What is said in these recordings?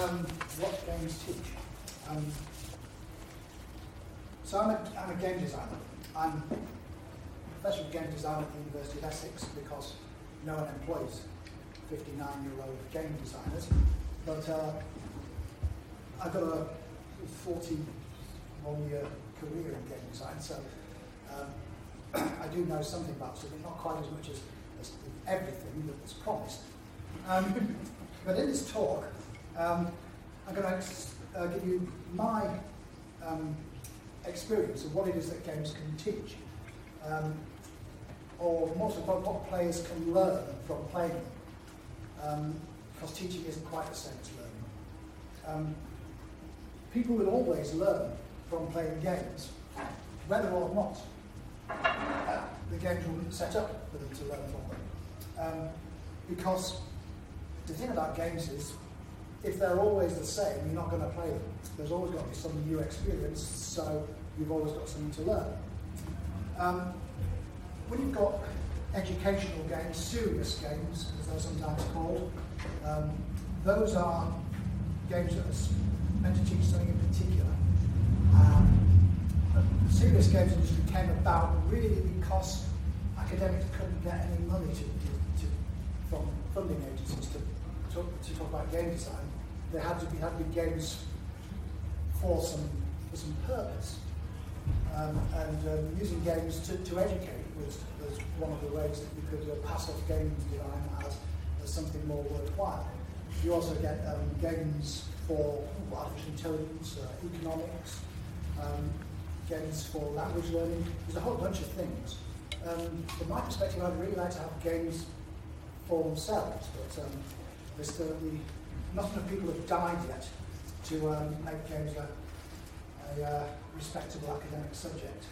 what games teach. So I'm a game designer. I'm a professor of game design at the University of Essex because no one employs 59-year-old game designers. But I've got a 41-year career in game design, so I do know something about something, not quite as much as everything that was promised. But in this talk, I'm going to give you my experience of what it is that games can teach, or more so what players can learn from playing them, because teaching isn't quite the same as learning. People will always learn from playing games, whether or not the games were set up for them to learn from them. Because the thing about games is, if they're always the same, you're not going to play them. There's always got to be some new experience, so you've always got something to learn. When you've got educational games, serious games, as they're sometimes called, those are games that are meant to teach something in particular. The serious games industry came about really because academics couldn't get any money from funding agencies to talk about game design. There had to be games for some purpose, and using games to educate was one of the ways that you could pass off game design as something more worthwhile. You also get games for artificial intelligence, economics, games for language learning. There's a whole bunch of things. From my perspective, I'd really like to have games for themselves, but there's still not enough people have died yet to make games a respectable academic subject.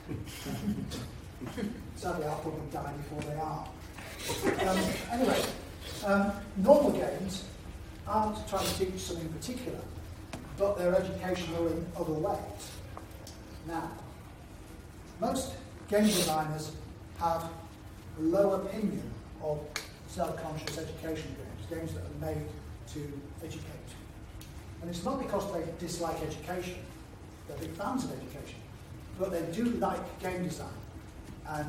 Sadly, I'll probably die before they are. Anyway, normal games aren't trying to teach something particular, but they're educational in other ways. Now, most game designers have a low opinion of self-conscious education games that are made to educate. And it's not because they dislike education, they're big fans of education, but they do like game design. And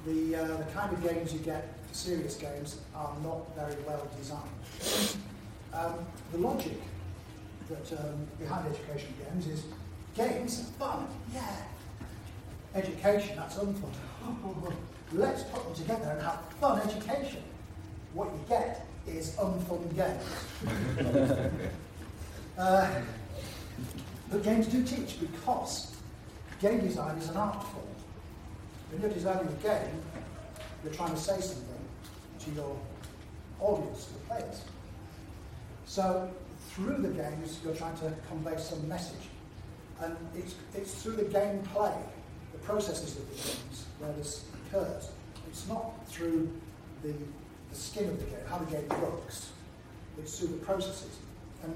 the kind of games you get for serious games are not very well designed. The logic that behind education games is games are fun, yeah. Education, that's unfun. Let's put them together and have fun education. What you get is unfun games. But games do teach because game design is an art form. When you're designing a game, you're trying to say something to your audience, to the players. So through the games, you're trying to convey some message. And it's through the gameplay, the processes of the games, where this occurs. It's not through the skin of the game, how the game looks. It's through the processes. And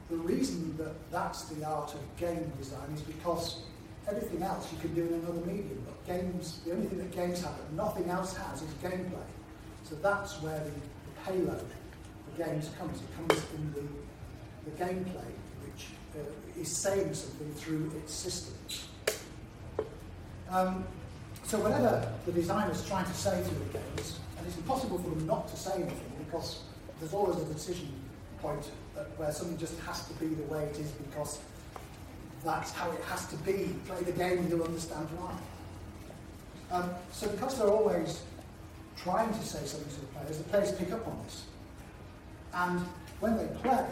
the reason that that's the art of game design is because everything else you can do in another medium. But games, the only thing that games have that nothing else has is gameplay. So that's where the payload for games comes. It comes in the gameplay, which is saying something through its systems. So whatever the designer's trying to say through the games, and it's impossible for them not to say anything because there's always a decision point where something just has to be the way it is because that's how it has to be. Play the game and you'll understand why. So because they're always trying to say something to the players pick up on this. And when they play,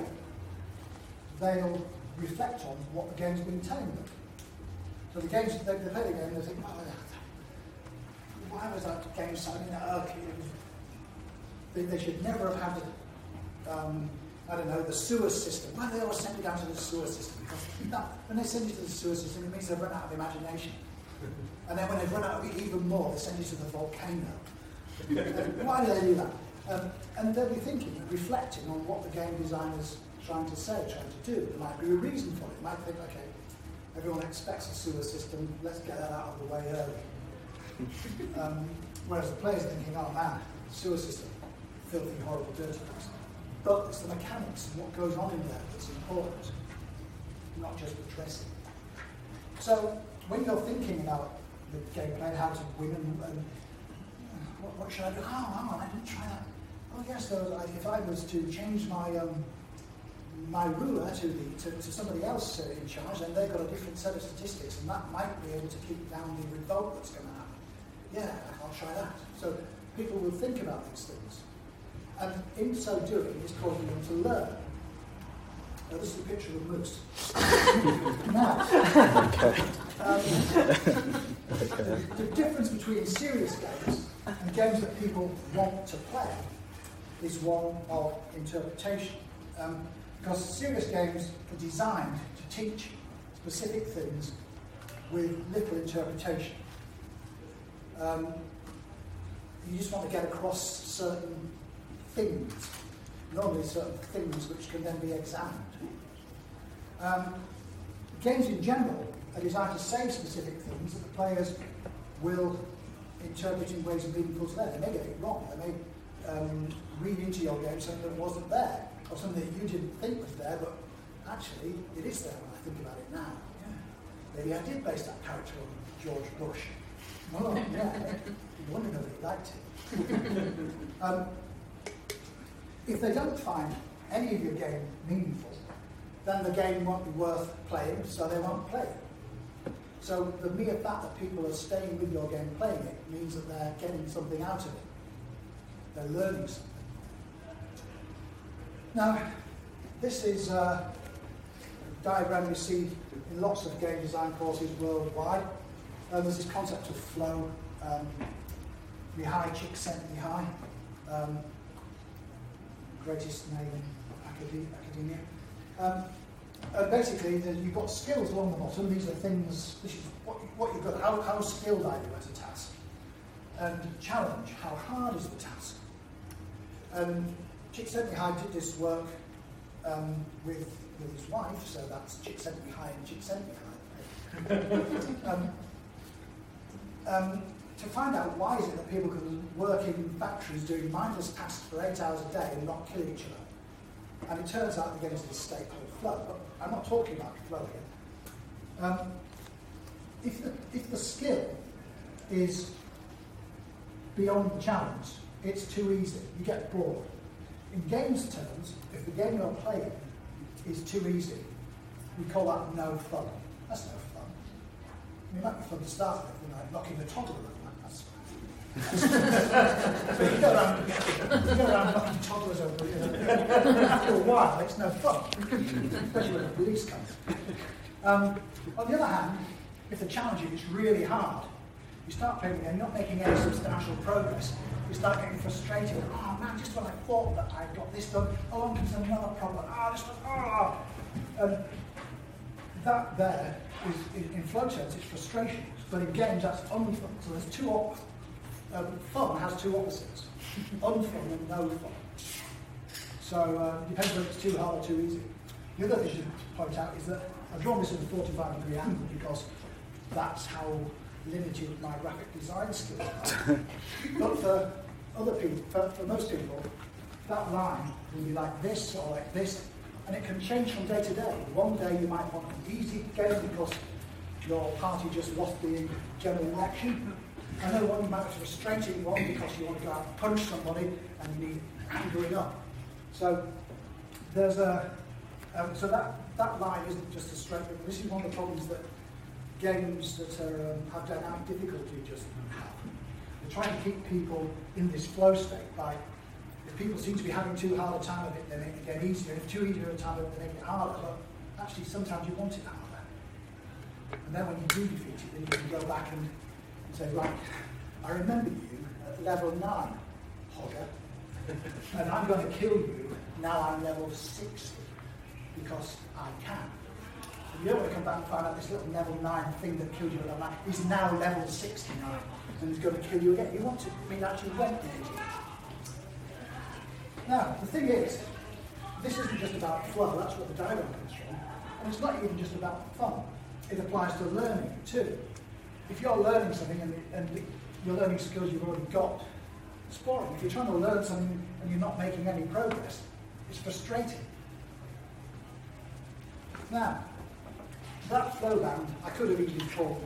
they'll reflect on what the game's been telling them. So the games, they play the game and they think, oh, why was that game sounding okay? They should never have had I don't know, the sewer system. Why do they always send you down to the sewer system? Because when they send you to the sewer system, it means they've run out of imagination. And then when they've run out of it even more, they send you to the volcano. Why do they do that? And they'll be thinking, reflecting on what the game designer's trying to say, trying to do. There might be a reason for it. They might think, okay, everyone expects a sewer system, let's get that out of the way early. Whereas the player's thinking, oh man, sewer system, filthy, horrible, dirty place. but it's the mechanics and what goes on in there that's important, not just the dressing. So when you're thinking about the gameplay, how to win, and what should I do? Oh, hang on, I didn't try that. Oh yes, so if I was to change my my ruler to somebody else in charge, then they've got a different set of statistics, and that might be able to keep down the revolt that's going to happen. Yeah, I'll try that. So people will think about these things, and in so doing, it's causing them to learn. Now, this is a picture of a moose. Now, the difference between serious games and games that people want to play is one of interpretation. Because serious games are designed to teach specific things with little interpretation. You just want to get across certain things, normally certain things which can then be examined. Games in general are designed to say specific things that the players will interpret in ways meaningful to them. They may get it wrong. They may read into your game something that wasn't there, or something that you didn't think was there, but actually it is there when I think about it now. Yeah. Maybe I did base that character on George Bush. Oh, yeah. You wonder nobody liked it. If they don't find any of your game meaningful, then the game won't be worth playing, so they won't play it. So the mere fact that people are staying with your game playing it means that they're getting something out of it. They're learning something. Now, this is a diagram you see in lots of game design courses worldwide. There's this concept of flow. Mihai Csikszentmihalyi, greatest name in academia. Basically, you've got skills along the bottom. These are things, this is what you've got, how skilled are you at a task? And challenge, how hard is the task? And Csikszentmihalyi did this work with his wife, so that's Csikszentmihalyi and Csikszentmihalyi. To find out why is it that people can work in factories doing mindless tasks for 8 hours a day and not kill each other. And it turns out they get into this state called flow. But I'm not talking about flow here. If the skill is beyond the challenge, it's too easy. You get bored. In games terms, if the game you're playing is too easy, we call that no fun. That's no fun. I mean, it might be fun to start with, you know, knocking the toddler over. So you go around knocking toddlers over, you know. After a while, it's no fun, especially when the police comes. On the other hand, if the challenge is really hard, you start playing and you're not making any substantial progress. You start getting frustrated. Oh man, just when I thought that I got this done, along comes another problem. That there is, in flow terms, it's frustration. But in games, that's unfun. So there's two options. Fun has two opposites, unfun and no fun. So it depends whether it's too hard or too easy. The other thing to point out is that I've drawn this at a 45-degree angle because that's how limited my graphic design skills are. But for other people, for most people, that line will be like this or like this, and it can change from day to day. One day you might want an easy game because your party just lost the general election. Another one you might have a frustrating one because you want to go out and punch somebody and you need angering up. So there's so that line isn't just a straight line. This is one of the problems that games that have dynamic difficulty just have. They're trying to keep people in this flow state by, if people seem to be having too hard a time of it, they make the game easier. If too easy a time of it, they make it harder. But actually, sometimes you want it harder. And then when you do defeat it, then you can go back and say, right, I remember you at level 9, Hogger, and I'm going to kill you, now I'm level 60, because I can. And you don't want to come back and find out this little level 9 thing that killed you at level 9 is now level 69, and he's going to kill you again. You want to actually went there. Now, the thing is, this isn't just about flow, that's what the diagram comes from, and it's not even just about fun. It applies to learning too. If you're learning something and you're learning skills you've already got, it's boring. If you're trying to learn something and you're not making any progress, It's frustrating. Now, that flow bound, I could have easily called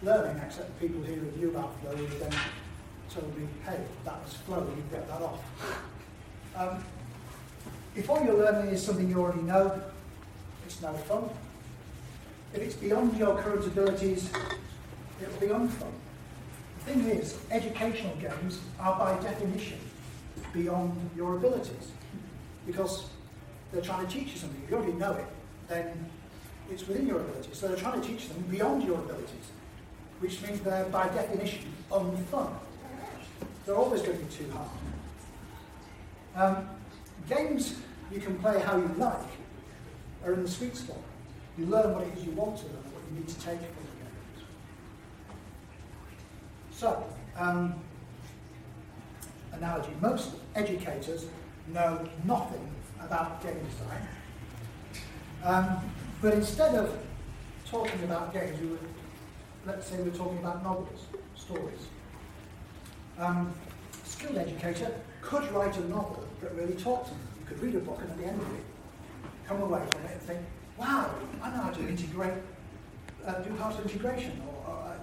learning, except the people here who knew about flow would then told me, hey, that was flow, you get that off. If all you're learning is something you already know, it's no fun. If it's beyond your current abilities, it'll be unfun. The thing is, educational games are by definition beyond your abilities, because they're trying to teach you something. If you already know it, then it's within your abilities. So they're trying to teach them beyond your abilities, which means they're by definition unfun. They're always going to be too hard. Games you can play how you like are in the sweet spot. You learn what it is you want to learn, what you need to take from the games. So, analogy. Most educators know nothing about game design. But instead of talking about games, let's say we're talking about novels, stories. Skilled educator could write a novel that really talks to them. You could read a book and at the end of it, come away from it and think, wow, I know how to integrate, do partial integration, or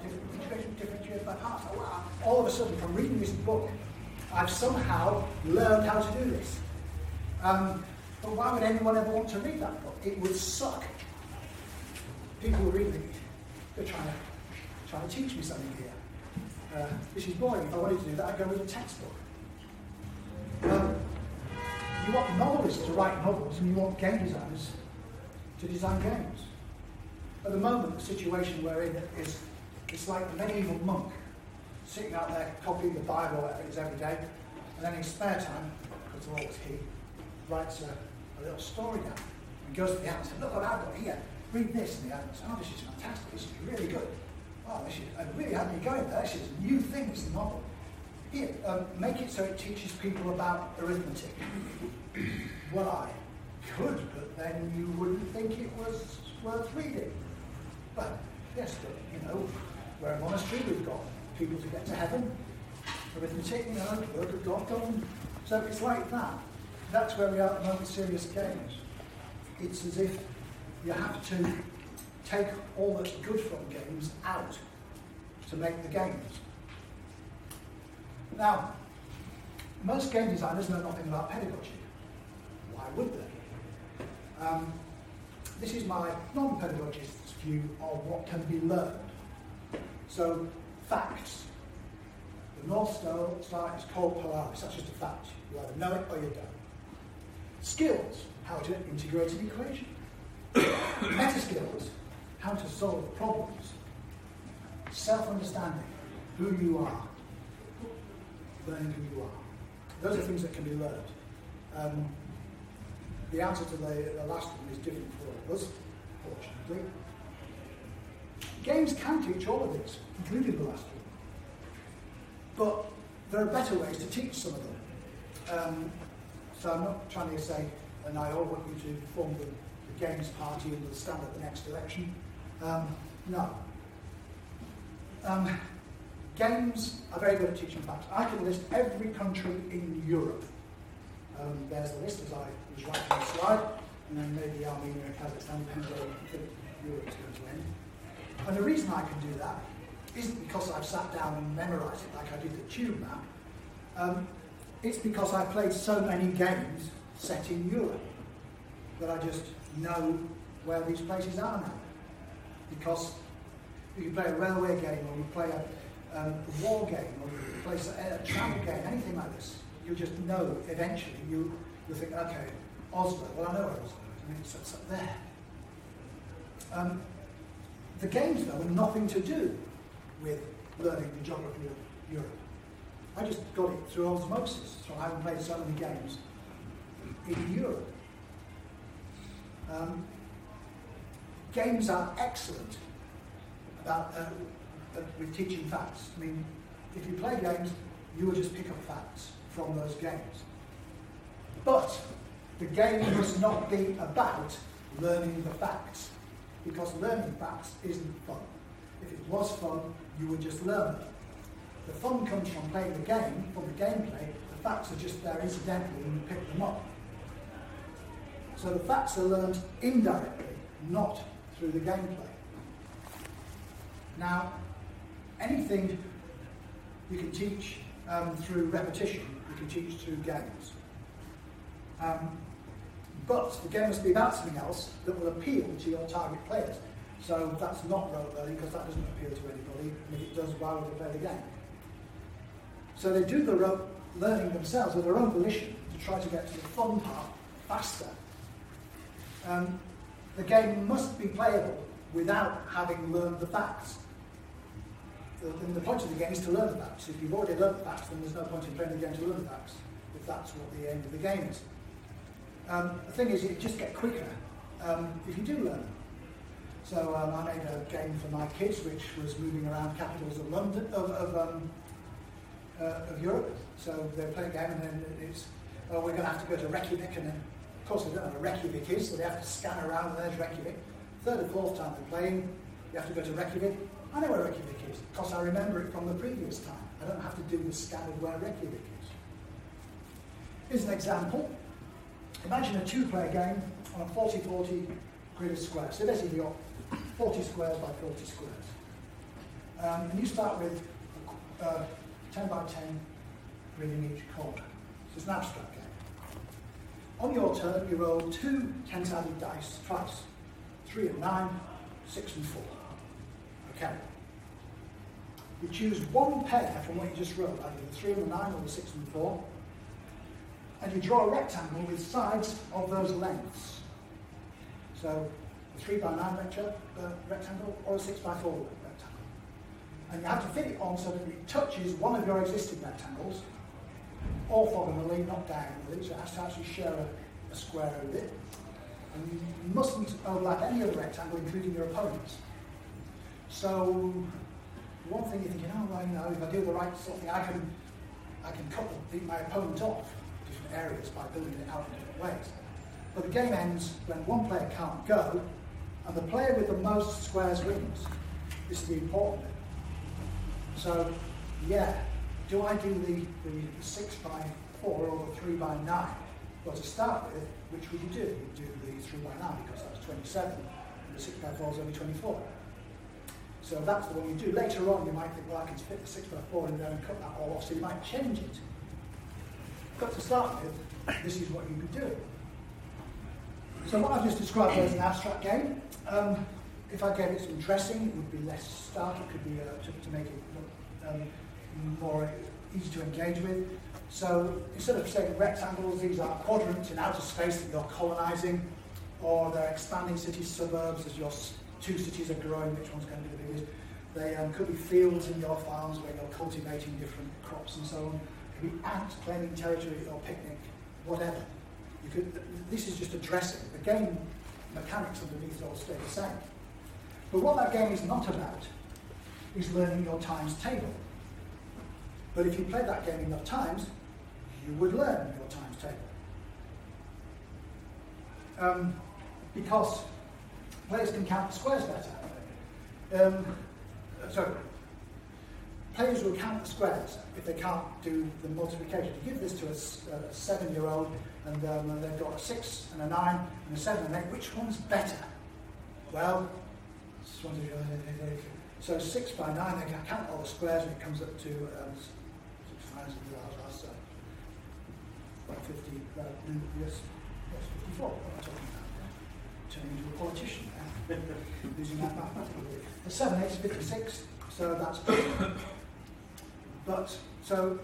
differentiate by parts. Oh, wow. All of a sudden, from reading this book, I've somehow learned how to do this. But why would anyone ever want to read that book? It would suck. People who read it, they're trying to teach me something here. This is boring. If I wanted to do that, I'd go read a textbook. You want novelists to write novels, and you want game designers to design games. At the moment, the situation we're in is it's like the medieval monk sitting out there copying the Bible or whatever it is every day, and then in spare time, because they're always he, writes a little story down and goes to the aunt and says, look what I've got here, read this. And the aunt says, oh, this is fantastic, this is really good. Oh, this is, I really had me going there, this is a new thing, this novel. Here, make it so it teaches people about arithmetic. Well, I could, but then you wouldn't think it was worth reading. Well, yes, but, you know, we're a monastery, we've got people to get to heaven, arithmetic, you know, the work of God. So it's like that. That's where we are at the moment with serious games. It's as if you have to take all that's good from games out to make the games. Now, most game designers know nothing about pedagogy. Why would they? This is my non-pedagogist's view of what can be learned. So, facts. The North Star is called Polaris. That's just a fact. You either know it or you don't. Skills. How to integrate an equation. Meta skills. How to solve problems. Self-understanding. Who you are. Learning who you are. Those are things that can be learned. The answer to the last one is different for all of us, fortunately. Games can teach all of these, including the last one. But there are better ways to teach some of them. So I'm not trying to say, and I all want you to form the games party and we'll stand at the next election. No. Games are very good at teaching facts. I can list every country in Europe. There's the list as I was writing the slide, and then maybe Armenia, Kazakhstan, depends where you think Europe's going to end. And the reason I can do that isn't because I've sat down and memorised it like I did the tube map. It's because I've played so many games set in Europe that I just know where these places are now. Because if you play a railway game, or you play a war game, or you play a travel game, anything like this, you'll just know eventually, you'll think, okay, Oslo, well I know where Oslo is, I mean it's up there. The games though are nothing to do with learning the geography of Europe. I just got it through osmosis, so I haven't played so many games in Europe. Games are excellent about with teaching facts. I mean, if you play games, you will just pick up facts from those games. But the game must not be about learning the facts, because learning facts isn't fun. If it was fun, you would just learn them. The fun comes from playing the game, from the gameplay. The facts are just there incidentally and you pick them up. So the facts are learned indirectly, not through the gameplay. Now, anything you can teach through repetition, you can teach through games. But the game must be about something else that will appeal to your target players. So that's not rote learning, because that doesn't appeal to anybody, and if it does, why would they play the game? So they do the rote learning themselves with their own volition to try to get to the fun part faster. The game must be playable without having learned the facts. The point of the game is to learn the facts. If you've already learned the facts, then there's no point in playing the game to learn the facts, if that's what the aim of the game is. The thing is, you just get quicker if you do learn them. So I made a game for my kids, which was moving around capitals of London, of Europe. So they're playing a game, and then it's, oh, we're going to have to go to Reykjavik, and then, of course, they don't know what Reykjavik is, so they have to scan around, and there's Reykjavik. Third or fourth time they're playing, you have to go to Reykjavik. I know where Reykjavik is, because I remember it from the previous time. I don't have to do the scan of where Reykjavik is. Here's an example. Imagine a two-player game on a 40-40 grid of squares. So basically you've got 40 squares by 40 squares. And you start with 10 by 10 grid in each corner. So it's an abstract game. On your turn, you roll two 10-sided dice twice. 3 and 9, 6 and 4. Okay. You choose one pair from what you just rolled, either the 3 and the 9 or the 6 and 4. And you draw a rectangle with sides of those lengths. So a 3 by 9 rectangle or a 6 by 4 rectangle. And you have to fit it on so that it touches one of your existing rectangles, orthogonally, not diagonally, so it has to actually share a square with it. And you mustn't overlap any other rectangle, including your opponent's. So one thing you're thinking, oh, well, you know, if I do the right sort of thing, I can cut my opponent off different areas by building it out in different ways. But the game ends when one player can't go, and the player with the most squares wins. This is the important bit. So, yeah, do I do the 6 by 4 or the 3 by 9? Well, to start with, which would you do? You'd do the 3 by 9 because that's 27, and the 6 by 4 is only 24. So that's the one you do. Later on, you might think, well, I can fit the 6 by 4 in there and cut that all off, so you might change it. But to start with, this is what you'd be doing. So what I've just described there is an abstract game. If I gave it some dressing, it would be less stark. It could be to make it look more easy to engage with. So instead of saying rectangles, these are quadrants in outer space that you're colonising, or they're expanding city suburbs as your two cities are growing, which one's going to be the biggest. They could be fields in your farms where you're cultivating different crops and so on. It could be ants claiming territory at your picnic, whatever. This is just addressing. The game mechanics underneath all stay the same. But what that game is not about is learning your times table. But if you played that game enough times, you would learn your times table. Because players can count the squares better. Players will count the squares if they can't do the multiplication. You give this to a 7-year-old and they've got a 6 and a 9 and a 7 and 8. Which one's better? Well, so 6 by 9, they can count all the squares and it comes up to 6 times 50, yes, 54. What am I talking about? Turning into a politician now. Using that mathematically. The 7 8 is 56, so that's good. But, so,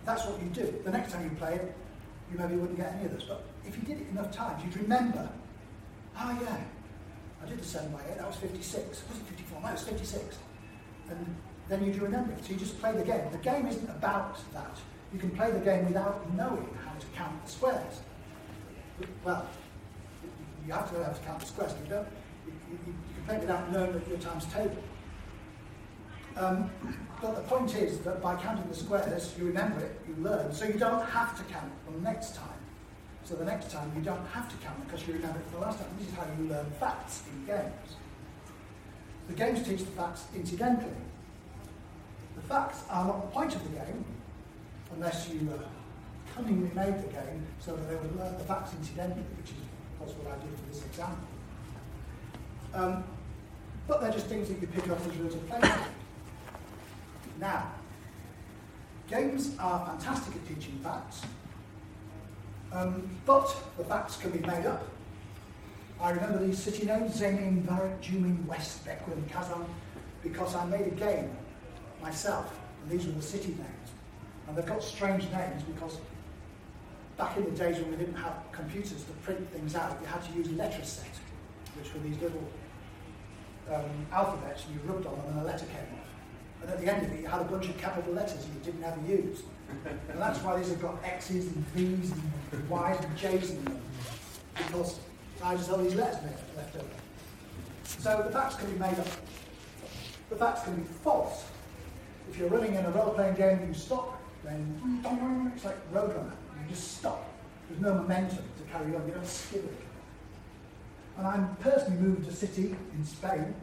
that's what you do. The next time you play it, you maybe wouldn't get any of this, but if you did it enough times, you'd remember, oh yeah, I did the 7 by 8, that was 56. Was it 54? No, it was 56. And then you'd remember it, so you just play the game. The game isn't about that. You can play the game without knowing how to count the squares. Well, you have to know how to count the squares, but you can play without knowing your times table. But the point is that by counting the squares, you remember it, you learn, so you don't have to count them next time. So the next time you don't have to count them because you remember it for the last time. This is how you learn facts in games. The games teach the facts incidentally. The facts are not the point of the game, unless you cunningly made the game so that they would learn the facts incidentally, which is That's what I did for this example. But they're just things that you pick up as rules of play. Now, games are fantastic at teaching facts, but the facts can be made up. I remember these city names: Zemin, Varet, Jumin, West, Bekwin, Kazan, because I made a game myself, and these were the city names. And they've got strange names because back in the days when we didn't have computers to print things out, you had to use letter set, which were these little alphabets, and you rubbed on them and a letter came off. And at the end of it, you had a bunch of capital letters you didn't ever use. And that's why these have got X's and V's and Y's and J's in them, because I just had these letters left over. So the facts can be made up. The facts can be false. If you're running in a role-playing game and you stop, then it's like Roadrunner. You just stop. There's no momentum to carry on. You don't skill it. And I'm personally moved to a city in Spain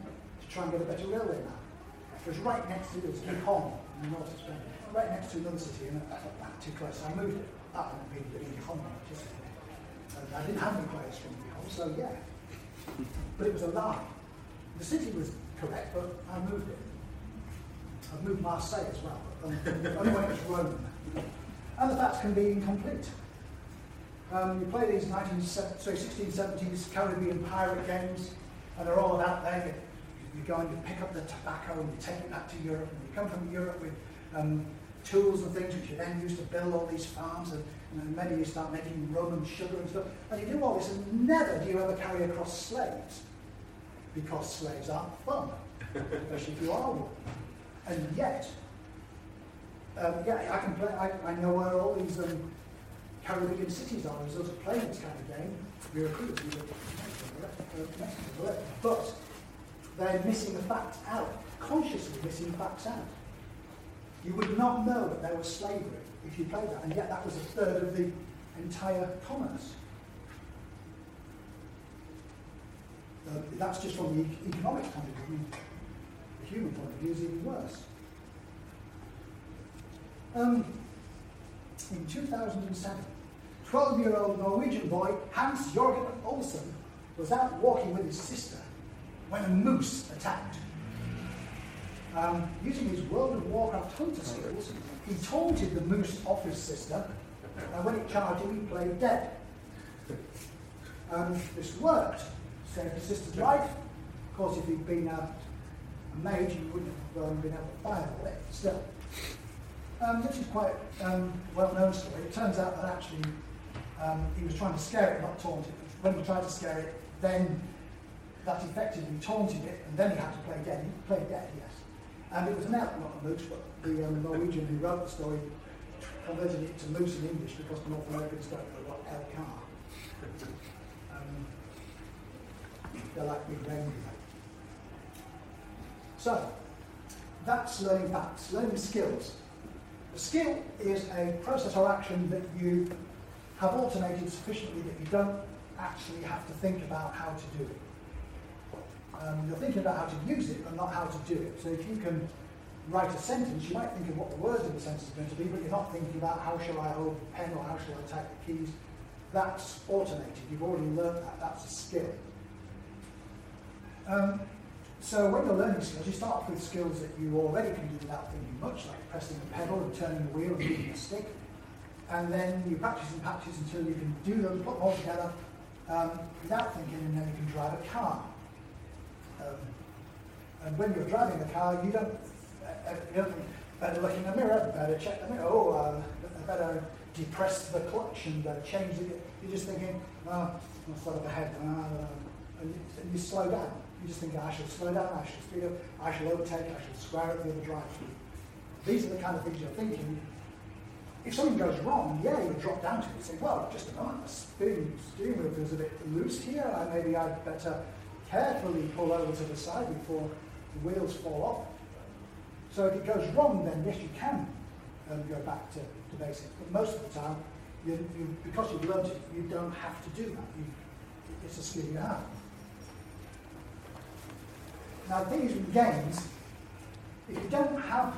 to try and get a better railway map. It was right next to Gijón in the north of Spain, right next to another city, and I thought that too close. So I moved it. That would be Gijón. I didn't have any players from Gijón, so yeah. But it was a lie. The city was correct, but I moved it. I've moved Marseille as well, but only when it was Rome. And the facts can be incomplete. You play these 1670s Caribbean pirate games, and they're all about there. You're going to pick up the tobacco and you take it back to Europe, and you come from Europe with tools and things which you then use to build all these farms, and maybe you start making rum and sugar and stuff, and you do all this, and never do you ever carry across slaves, because slaves aren't fun, especially if you are one. And yet, I can play. I know where all these Caribbean cities are as a result of playing this kind of game. You're but they're missing the facts out, consciously missing facts out. You would not know that there was slavery if you played that, and yet that was a third of the entire commerce. That's just from the economic point of view. The human point of view is even worse. In 2007, 12-year-old Norwegian boy Hans Jørgen Olsen was out walking with his sister when a moose attacked. Using his World of Warcraft hunter skills, he taunted the moose off his sister, and when it charged him, he played dead. This worked, saved his sister's life. Of course, if he'd been a mage, he wouldn't have been able to fireball it. Still, this is quite a well-known story. It turns out that actually he was trying to scare it, not taunt it. When he tried to scare it, then that effectively taunted it, and then he had to play dead. He played dead, yes. And it was an elk, not a moose, but the Norwegian who wrote the story converted it to moose in English because the North Americans don't know what elk are. They're like big reindeer. So, that's learning facts, learning skills. A skill is a process or action that you have automated sufficiently that you don't actually have to think about how to do it. You're thinking about how to use it, but not how to do it. So if you can write a sentence, you might think of what the words in the sentence are going to be, but you're not thinking about how shall I hold the pen or how shall I type the keys. That's automated. You've already learned that. That's a skill. So when you're learning skills, you start off with skills that you already can do without thinking much, like pressing a pedal and turning the wheel and using a stick. And then you practice and practice until you can do them, put them all together without thinking, and then you can drive a car. And when you're driving the car, you don't think, better look in the mirror, better check the mirror, better depress the clutch and change it. You're just thinking, I'll slow up ahead, and you slow down. You just think, I should slow down, I should speed up, I should overtake, I should square at the other drive. These are the kind of things you're thinking. If something goes wrong, you drop down to it and say, well, just a moment, the steering wheel feels a bit loose here, maybe I'd better carefully pull over to the side before the wheels fall off. So if it goes wrong, then yes, you can go back to basics. But most of the time, because you've learned it, you don't have to do that. It's a skill you have. Now, these games, if you don't have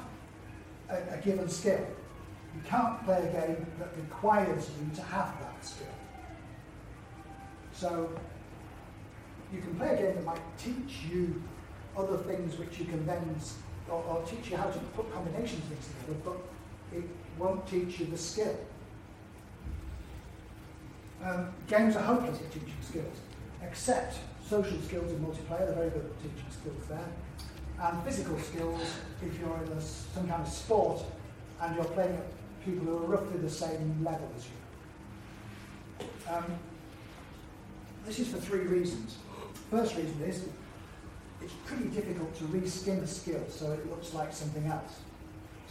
a given skill, you can't play a game that requires you to have that skill. So you can play a game that might teach you other things which you can then, or teach you how to put combinations of things together, but it won't teach you the skill. Games are hopeless at teaching skills, except social skills in multiplayer. They're very good at teaching skills there. And physical skills, if you're in some kind of sport and you're playing at people who are roughly the same level as you. This is for three reasons. First reason is it's pretty difficult to reskin a skill so it looks like something else.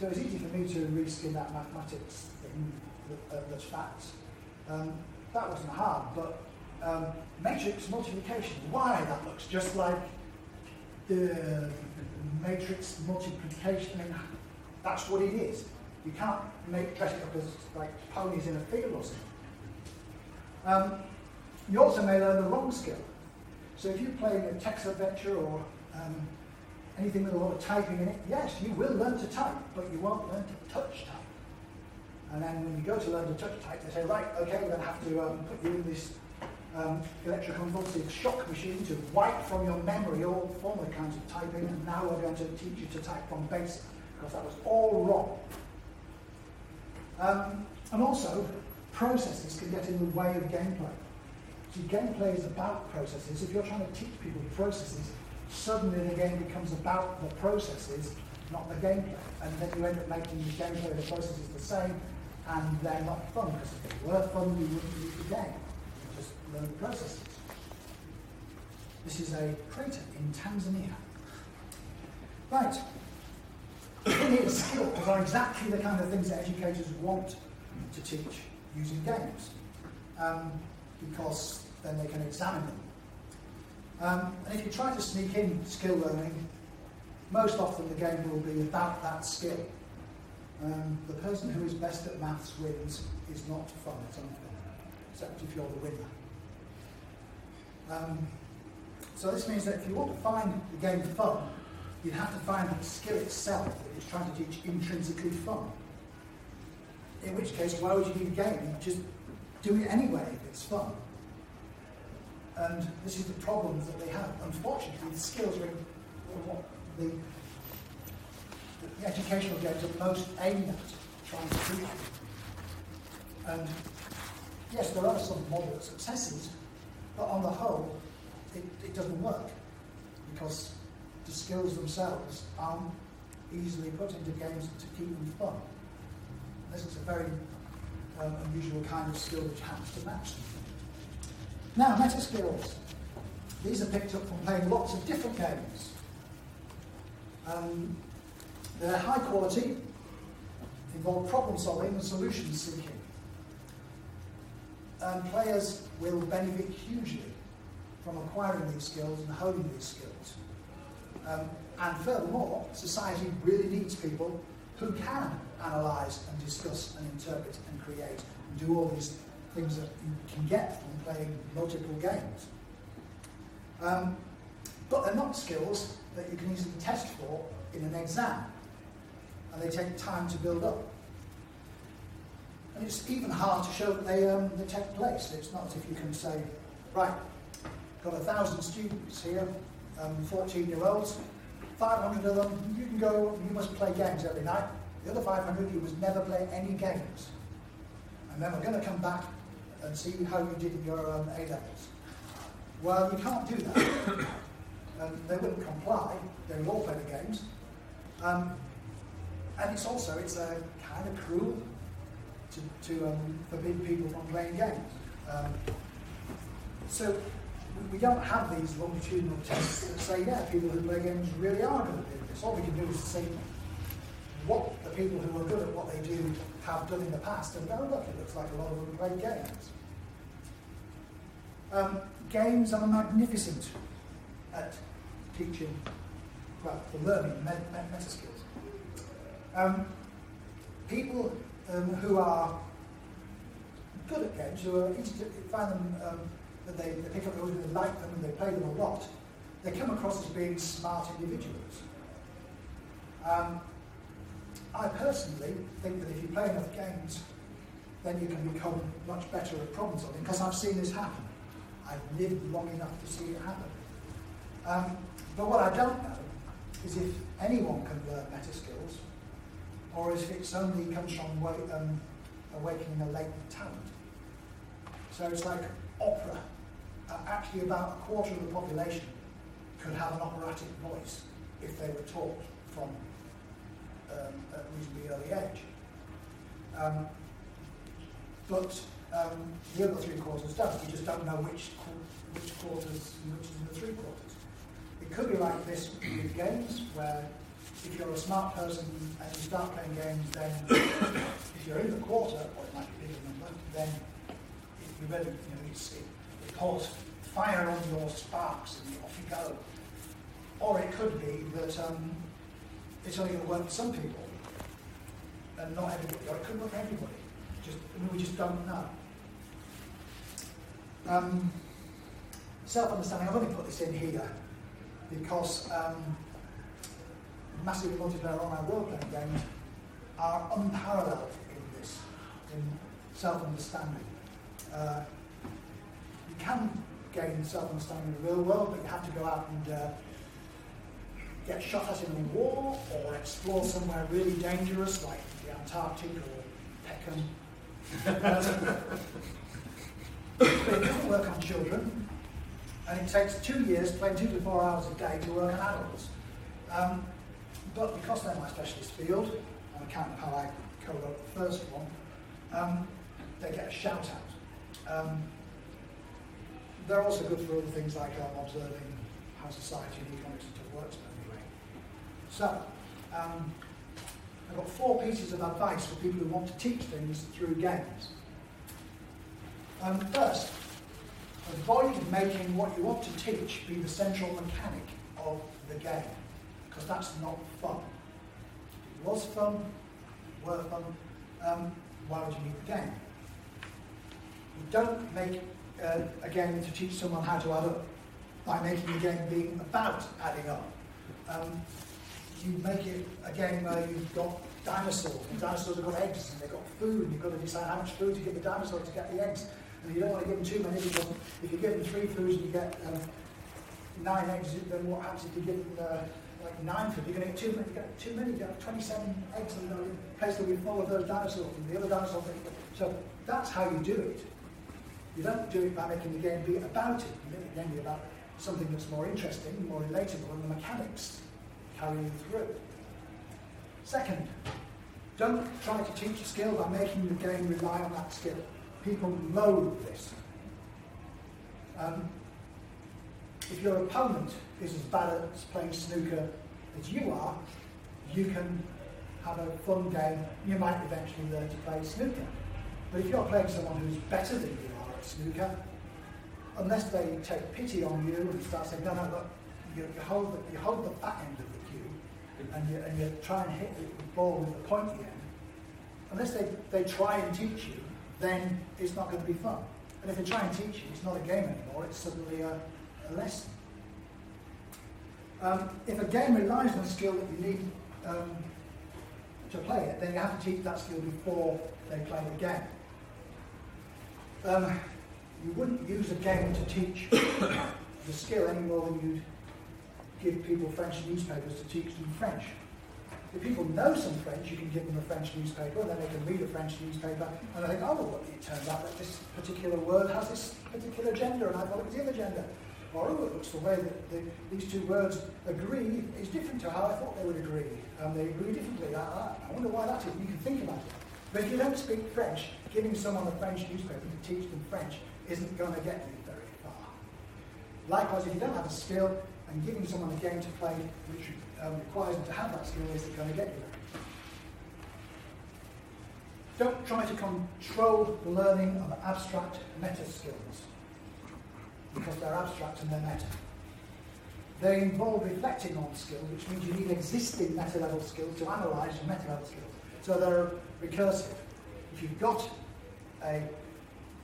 So it's easy for me to reskin that mathematics thing that's facts. That wasn't hard, but matrix multiplication, why? That looks just like the matrix multiplication. I mean, that's what it is. You can't dress it up as like ponies in a field or something. You also may learn the wrong skill. So if you're playing a text adventure or anything with a lot of typing in it, yes, you will learn to type, but you won't learn to touch type. And then when you go to learn to touch type, they say, right, okay, we're going to have to put you in this electroconvulsive shock machine to wipe from your memory all former kinds of typing, and now we're going to teach you to type from basic, because that was all wrong. And also, processes can get in the way of gameplay. See, gameplay is about processes. If you're trying to teach people processes, suddenly the game becomes about the processes, not the gameplay. And then you end up making the gameplay and the processes the same, and they're not fun, because if they were fun, you wouldn't use the game. You just learn the processes. This is a crater in Tanzania. Right. The thing is, skills are exactly the kind of things that educators want to teach using games, because then they can examine them. And if you try to sneak in skill learning, most often the game will be about that skill. The person who is best at maths wins is not fun, it's unfair, except if you're the winner. So this means that if you want to find the game fun, you'd have to find the skill itself that it's trying to teach intrinsically fun. In which case, why would you need a game? You just do it anyway if it's fun. And this is the problems that they have. Unfortunately, the skills are what the educational games are most aimed at trying to teach you. And yes, there are some moderate successes, but on the whole, it doesn't work, because the skills themselves aren't easily put into games to keep them fun. This is a very unusual kind of skill which happens to match them. Now, meta skills. These are picked up from playing lots of different games. They're high quality, involve problem solving and solution seeking. And players will benefit hugely from acquiring these skills and honing these skills. And furthermore, society really needs people who can analyse and discuss and interpret and create and do all these things that you can get from playing multiple games. But they're not skills that you can easily test for in an exam, and they take time to build up. And it's even hard to show that they take place. It's not as if you can say, right, got 1,000 students here, 14-year-olds, 500 of them, you can go, you must play games every night. The other 500, you must never play any games. And then we're going to come back and see how you did in your A-levels. Well, you can't do that. They wouldn't comply. They would all play the games. And it's a kind of cruel to forbid people from playing games. So we don't have these longitudinal tests that say, yeah, people who play games really are good at doing this. All we can do is see what the people who are good at what they do have done in the past, and go, look, it looks like a lot of them play games. Games are magnificent at teaching, well, for learning meta skills. People who are good at games, who are easy to find them, that they pick up those and they like them and they play them a lot, they come across as being smart individuals. I personally think that if you play enough games, then you can become much better at problem solving, because I've seen this happen. I've lived long enough to see it happen. But what I don't know is if anyone can learn meta skills, or if it only comes from awakening a latent talent. So it's like opera. Actually, about a quarter of the population could have an operatic voice if they were taught from a reasonably early age. But the other three quarters don't. You just don't know which quarters and which is in the three quarters. It could be like this with games, where if you're a smart person and you start playing games, then if you're in the quarter, or it might be a bigger number, then you really, it pours fire on your sparks and off you go. Or it could be that it's only going to work for some people and not everybody, or it could work for everybody. We just don't know. Self-understanding, I've only put this in here because massive multiplayer online role-playing games are unparalleled in this, in self-understanding. You can gain self-understanding in the real world, but you have to go out and get shot at in a war, or explore somewhere really dangerous, like the Antarctic or Peckham. But it doesn't work on children, and it takes 2 years, playing 2 to 4 hours a day, to work on adults. But because they're my specialist field, on account of how I co-wrote the first one, they get a shout out. They're also good for other things like observing how society and economics and stuff works. Anyway. So, I've got 4 pieces of advice for people who want to teach things through games. First, avoid making what you want to teach be the central mechanic of the game, because that's not fun. If it was fun, were fun, why would you need the game? You don't make a game to teach someone how to add up by making the game being about adding up. You make it a game where you've got dinosaurs, and dinosaurs have got eggs, and they've got food, and you've got to decide how much food to give the dinosaur to get the eggs. And you don't want to give them too many, because if you give them 3 foods and you get 9 eggs, then what happens if you give them like 9 food? You're going to get too many. You get 27 eggs, and the place will be full of those dinosaurs, and the other dinosaurs. So that's how you do it. You don't do it by making the game be about it. You make the game be about something that's more interesting, more relatable, and the mechanics carry you through. Second, don't try to teach a skill by making the game rely on that skill. People loathe this. If your opponent is as bad at playing snooker as you are, you can have a fun game. You might eventually learn to play snooker. But if you're playing someone who's better than you are at snooker, unless they take pity on you and start saying, no, look, you hold the fat end of the cue, and you try and hit the ball with the pointy end, unless they try and teach you, then it's not going to be fun. And if they try and teach you, it's not a game anymore, it's suddenly a lesson. If a game relies on a skill that you need to play it, then you have to teach that skill before they play the game. You wouldn't use a game to teach the skill any more than you'd give people French newspapers to teach them French. If people know some French, you can give them a French newspaper, and then they can read a French newspaper, and they think, oh, well, it turns out that this particular word has this particular gender, and I thought it was the other gender. Or, oh, it looks the way that these 2 words agree is different to how I thought they would agree. They agree differently. I wonder why that is. You can think about it. But if you don't speak French, giving someone a French newspaper to teach them French isn't going to get you very far. Likewise, if you don't have a skill, and giving someone a game to play which requires them to have that skill isn't going to get you there. Don't try to control the learning of abstract meta skills, because they're abstract and they're meta. They involve reflecting on skills, which means you need existing meta-level skills to analyse your meta-level skills. So they're recursive. If you've got an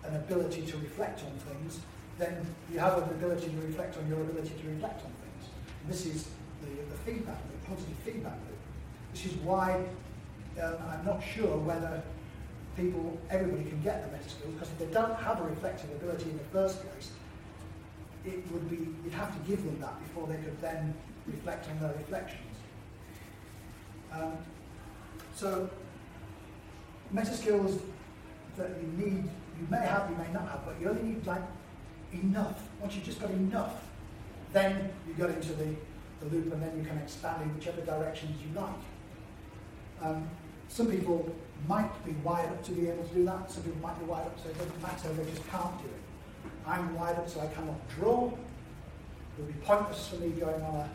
ability to reflect on things, then you have an ability to reflect on your ability to reflect on things. And this is the feedback loop, positive feedback loop. This is why I'm not sure whether everybody can get the meta skills, because if they don't have a reflective ability in the first place, you'd have to give them that before they could then reflect on their reflections. So meta skills that you may have, you may not have, but you only need like enough. Once you've just got enough, then you go into the loop and then you can expand in whichever directions you like. Some people might be wired up to be able to do that. Some people might be wired up so it doesn't matter, they just can't do it. I'm wired up so I cannot draw. It would be pointless for me going on a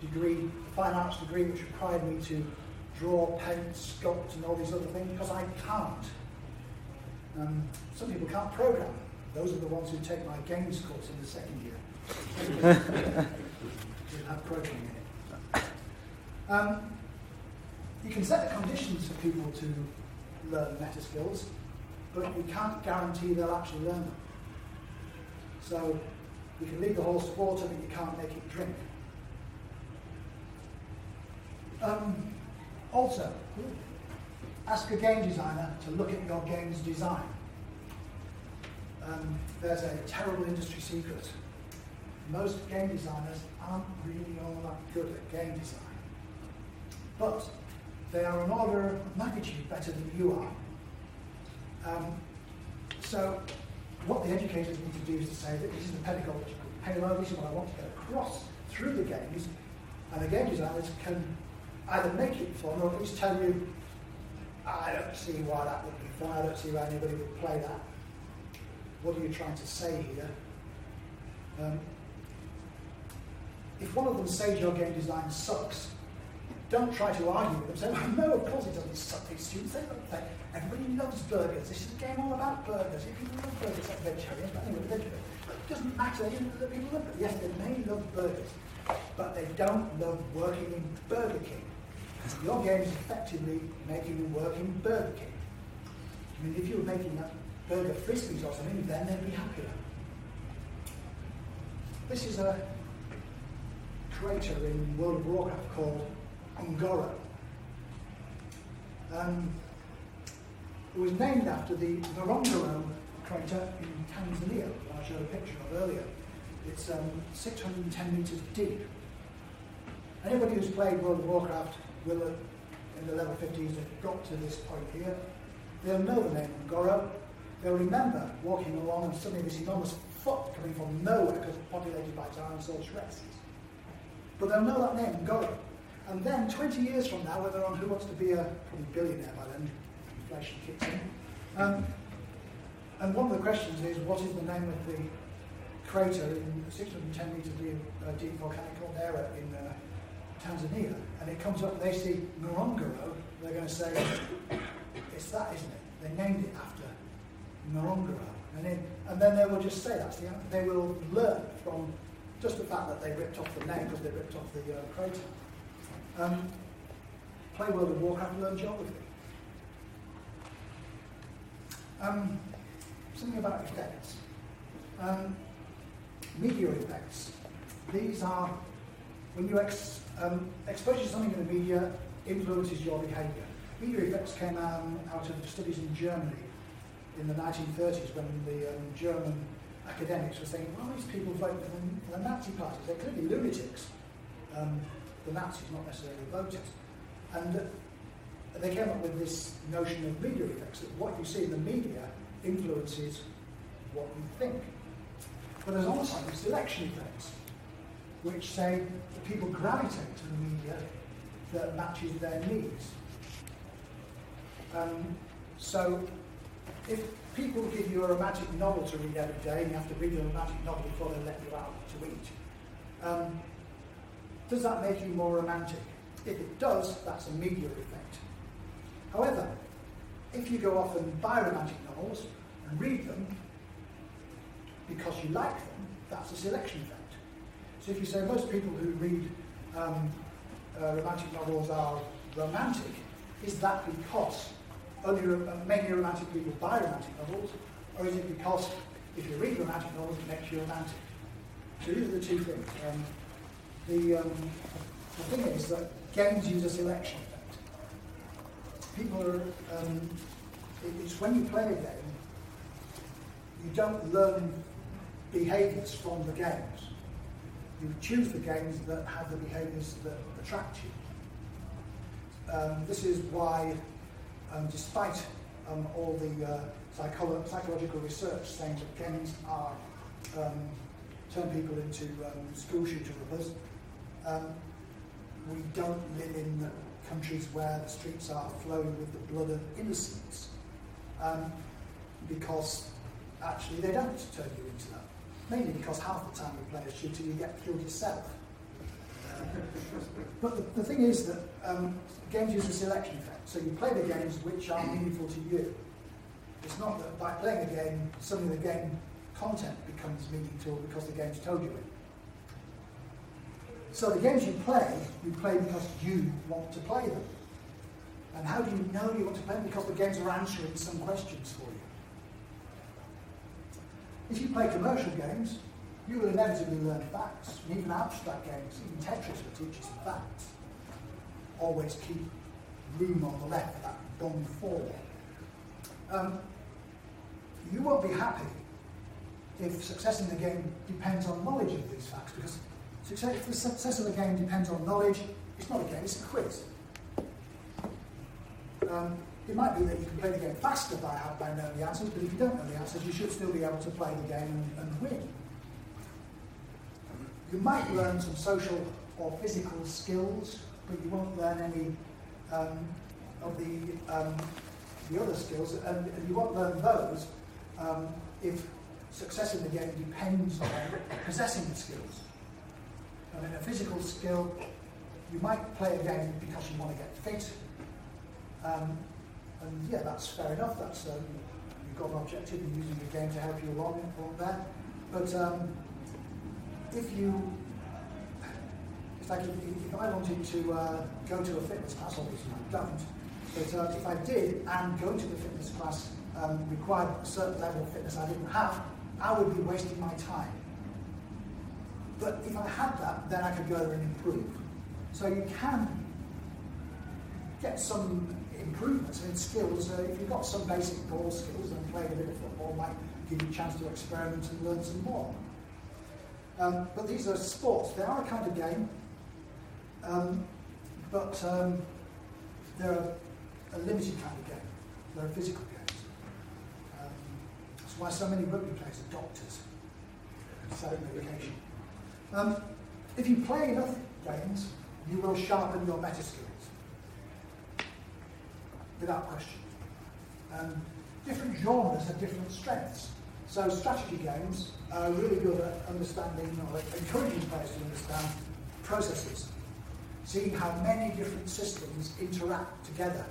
degree, a fine arts degree, which required me to draw, paint, sculpt and all these other things, because I can't. Some people can't program. Those are the ones who take my games course in the second year. They have programming in it. You can set the conditions for people to learn meta skills, but you can't guarantee they'll actually learn them. So you can lead the horse to water, but you can't make it drink. Also, ask a game designer to look at your game's design. There's a terrible industry secret. Most game designers aren't really all that good at game design. But they are an order of magnitude better than you are. So what the educators need to do is to say that this is the pedagogical payload, this is what I want to get across through the games, and the game designers can either make it fun or at least tell you, I don't see why that would be fun, I don't see why anybody would play that. What are you trying to say here? If one of them says your game design sucks, don't try to argue with them. Say, well, no, of course it doesn't suck. These students, they love that. Everybody loves burgers. This is a game all about burgers. If people love burgers, like vegetarians, but anyway, vegetarians. It doesn't matter. That people love burgers. Yes, they may love burgers, but they don't love working in Burger King. Your game is effectively making them work in Burger King. I mean, if you were making that burger frisbees or something, then they'd be happier. This is a crater in World of Warcraft called Ngoro. It was named after the Ngorongoro crater in Tanzania, that I showed a picture of earlier. It's 610 meters deep. Anybody who's played World of Warcraft will, in the level 50s, have got to this point here. They'll know the name Ngoro. They'll remember walking along and suddenly this enormous foot coming from nowhere because it's populated by dinosaurs rests. But they'll know that name, Ngoro. And then 20 years from now, when they're on Who Wants to Be a probably billionaire by then, inflation kicks in. And one of the questions is, what is the name of the crater in 610 metre deep volcanic caldera in Tanzania? And it comes up, and they see Ngorongoro, they're going to say, it's that, isn't it? They named it after Ngorongoro. And then they will just say that's the answer. They will learn from just the fact that they ripped off the name because they ripped off the crater. Play World of Warcraft and learn geography. Something about effects. Media effects. These are when you exposure to something in the media influences your behaviour. Media effects came out of studies in Germany in the 1930s when the German academics were saying, well, these people vote for the Nazi parties. They're clearly lunatics. The Nazis, not necessarily voters. And they came up with this notion of media effects, that what you see in the media influences what you think. But there's also selection effects, which say that people gravitate to the media that matches their needs. So if people give you a romantic novel to read every day, and you have to read a romantic novel before they let you out to eat, does that make you more romantic? If it does, that's a media effect. However, if you go off and buy romantic novels and read them because you like them, that's a selection effect. So if you say most people who read romantic novels are romantic, is that because mainly romantic people buy romantic novels, or is it because if you read romantic novels it makes you romantic? So these are the two things. The thing is that games use a selection effect. People are, it's when you play a game, you don't learn behaviours from the games. You choose the games that have the behaviours that attract you. This is why, despite all the psychological research saying that games are turn people into school shooter rubbers, we don't live in countries where the streets are flowing with the blood of innocents, because actually they don't turn you into that. Mainly because half the time you play a shooter you get killed yourself. But the thing is that games use a selection effect, so you play the games which are meaningful to you. It's not that by playing a game, suddenly the game content becomes meaningful because the game's told you it. So the games you play because you want to play them. And how do you know you want to play them? Because the games are answering some questions for you. If you play commercial games, you will inevitably learn facts, and even abstract games, even Tetris will teach you some facts. Always keep room on the left for that gone forward. You won't be happy if success in the game depends on knowledge of these facts, because if the success of the game depends on knowledge, it's not a game, it's a quiz. It might be that you can play the game faster by knowing the answers, but if you don't know the answers, you should still be able to play the game and win. You might learn some social or physical skills, but you won't learn any of the other skills, and you won't learn those if success in the game depends on possessing the skills. I mean, a physical skill, you might play a game because you want to get fit, and yeah, that's fair enough. That's you've got an objective, you're using the game to help you along there. But if I wanted to go to a fitness class, obviously I don't, but if I did, and going to the fitness class required a certain level of fitness I didn't have, I would be wasting my time. But if I had that, then I could go there and improve. So you can get some improvements in skills. If you've got some basic ball skills, then playing a bit of football might give you a chance to experiment and learn some more. But these are sports. They are a kind of game, but they're a limited kind of game. They're physical games. That's why so many rugby players are doctors and selling medication. If you play enough games, you will sharpen your meta skills, without question. Different genres have different strengths. So strategy games are really good at understanding, or encouraging players to understand processes, seeing how many different systems interact together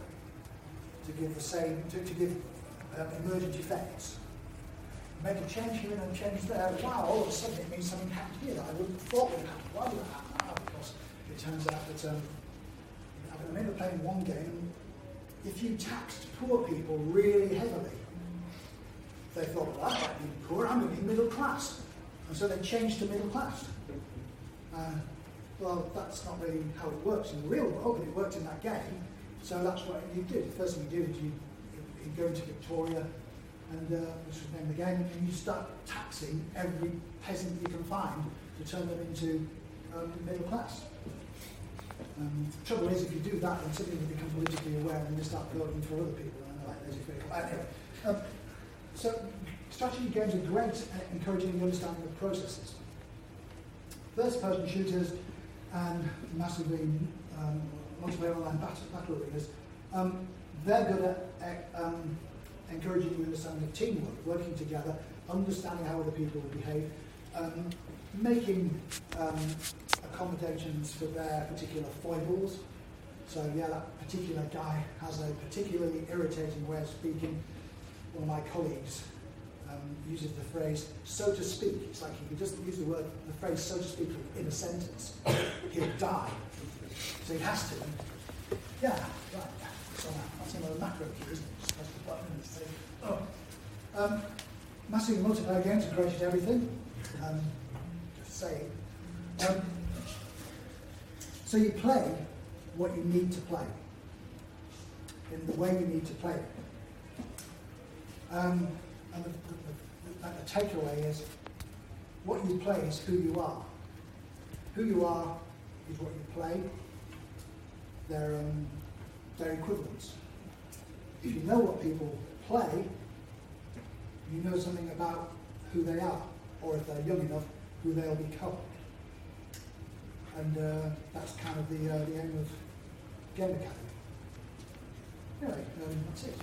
to give emergent effects. Make a change here and a change there. Wow, all of a sudden it means something happened here that I wouldn't have thought would happen. Why did that happen? Because it turns out that I remember playing one game, if you taxed poor people really heavily, they thought, well, I might be poor, I'm going to be middle class. And so they changed to middle class. Well, that's not really how it works in the real world, but it worked in that game. So that's what you did. The first thing you do is you go into Victoria, and which was the name of the game, and you start taxing every peasant you can find to turn them into middle class. The trouble is, if you do that, then suddenly you become politically aware and you start voting for other people, and they're like, there's your vehicle. Anyway, so strategy games are great at encouraging the understanding of processes. First-person shooters and massively multiplayer online battle arenas, they're good at encouraging you to understand the teamwork, working together, understanding how other people will behave, making accommodations for their particular foibles. So yeah, that particular guy has a particularly irritating way of speaking. One of my colleagues uses the phrase, so to speak. It's like he could just use the phrase, so to speak, in a sentence. He'll die. So he has to. Yeah, right. So that's another macro key, isn't it? Just press the button and say, oh. Massive multiplayer games are great at everything. Just saying. So you play what you need to play, in the way you need to play it. And the takeaway is, what you play is who you are. Who you are is what you play. They're equivalents. If you know what people play, you know something about who they are, or if they're young enough, who they'll become. And that's kind of the aim of Game Academy. Anyway, that's it.